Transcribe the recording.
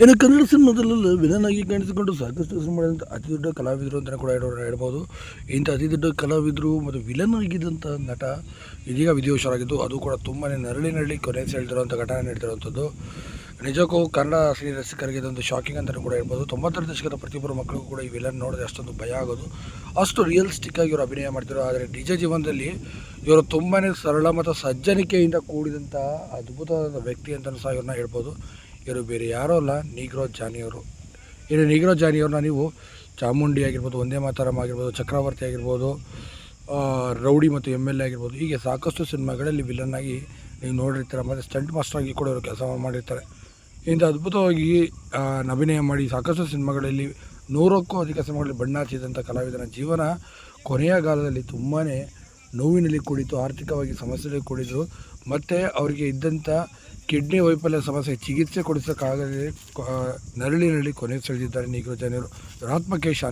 ಇನ್ನು ಕನ್ನಡ ಸಿನಿಮಾದಲ್ಲೆಲ್ಲ ವಿಲನ್ ಆಗಿ ಕಾಣಿಸಿಕೊಂಡು ಸಾಕಷ್ಟು ಸಿನಿಮಾಗಳಿಂದ ಅತಿ ದೊಡ್ಡ ಕಲಾವಿದರು ಅಂತಲೇ ಕೂಡ ಹೇಳ್ಬೋದು. ಇಂಥ ಅತಿ ದೊಡ್ಡ ಕಲಾವಿದರು ಮತ್ತು ವಿಲನ್ ಆಗಿದ್ದಂಥ ನಟ ಇದೀಗ ವಿಧಿವಶರಾಗಿದ್ದು, ಅದು ಕೂಡ ತುಂಬಾ ನರಳಿ ಕೊನೆ ಸೆಳೆದಿರುವಂಥ ಘಟನೆ ನಡೀತಿರುವಂಥದ್ದು. ನಿಜಕ್ಕೂ ಕನ್ನಡ ಸಿನಿ ರಸಿಕರಿಗೆ ಇದೊಂದು ಶಾಕಿಂಗ್ ಅಂತಲೂ ಕೂಡ ಹೇಳ್ಬೋದು. 90ರ ದಶಕದ ಪ್ರತಿಯೊಬ್ಬರು ಮಕ್ಕಳಿಗೂ ಕೂಡ ಈ ವಿಲನ್ ನೋಡಿದ್ರೆ ಅಷ್ಟೊಂದು ಭಯ ಆಗೋದು, ಅಷ್ಟು ರಿಯಲಿಸ್ಟಿಕ್ ಆಗಿ ಇವರು ಅಭಿನಯ ಮಾಡ್ತಿರೋ. ಆದರೆ ನಿಜ ಜೀವನದಲ್ಲಿ ಇವರು ತುಂಬಾ ಸರಳ ಮತ್ತು ಸಜ್ಜನಿಕೆಯಿಂದ ಕೂಡಿದಂಥ ಅದ್ಭುತವಾದ ವ್ಯಕ್ತಿ ಅಂತಲೂ ಸಹ ಇವ್ರನ್ನ ಹೇಳ್ಬೋದು. ಇವರು ಬೇರೆ ಯಾರೋ ಅಲ್ಲ, ನೀಗ್ರೋ ಜಾನಿ ಅವರು. ಇನ್ನು ನೀಗ್ರೋ ಜಾನಿ ಅವ್ರನ್ನ ನೀವು ಚಾಮುಂಡಿ ಆಗಿರ್ಬೋದು, ವಂದೇ ಮಾತರಂ ಆಗಿರ್ಬೋದು, ಚಕ್ರವರ್ತಿ ಆಗಿರ್ಬೋದು, ರೌಡಿ ಮತ್ತು MLA ಆಗಿರ್ಬೋದು, ಹೀಗೆ ಸಾಕಷ್ಟು ಸಿನಿಮಾಗಳಲ್ಲಿ ವಿಲನ್ ಆಗಿ ನೀವು ನೋಡಿರ್ತಾರೆ. ಮತ್ತು ಸ್ಟಂಟ್ ಮಾಸ್ಟರ್ ಆಗಿ ಕೂಡ ಇವರು ಕೆಲಸ ಮಾಡಿರ್ತಾರೆ. ಇಂಥ ಅದ್ಭುತವಾಗಿ ಅಭಿನಯ ಮಾಡಿ ಸಾಕಷ್ಟು ಸಿನಿಮಾಗಳಲ್ಲಿ 100ಕ್ಕೂ ಅಧಿಕ ಸಿನಿಮಾಗಳಲ್ಲಿ ಬಣ್ಣ ಹಚ್ಚಿದಂಥ ಕಲಾವಿದನ ಜೀವನ ಕೊನೆಯ ಕಾಲದಲ್ಲಿ ತುಂಬಾ ನೋವಿನಲ್ಲಿ ಕೂಡಿತು, ಆರ್ಥಿಕವಾಗಿ ಸಮಸ್ಯೆಯಲ್ಲಿ ಕೂಡಿದ್ರು. ಮತ್ತು ಅವರಿಗೆ ಇದ್ದಂಥ ಕಿಡ್ನಿ ವೈಫಲ್ಯ ಸಮಸ್ಯೆ ಚಿಕಿತ್ಸೆ ಕೊಡಿಸೋಕ್ಕಾಗದೆ ನರಳಿ ಕೊನೆ ಸೆಳೆದಿದ್ದಾರೆ ನೀಗ್ರೋ ಜಾನಿ ಅವರು. ಆತ್ಮಕ್ಕೆ ಶಾಂತಿ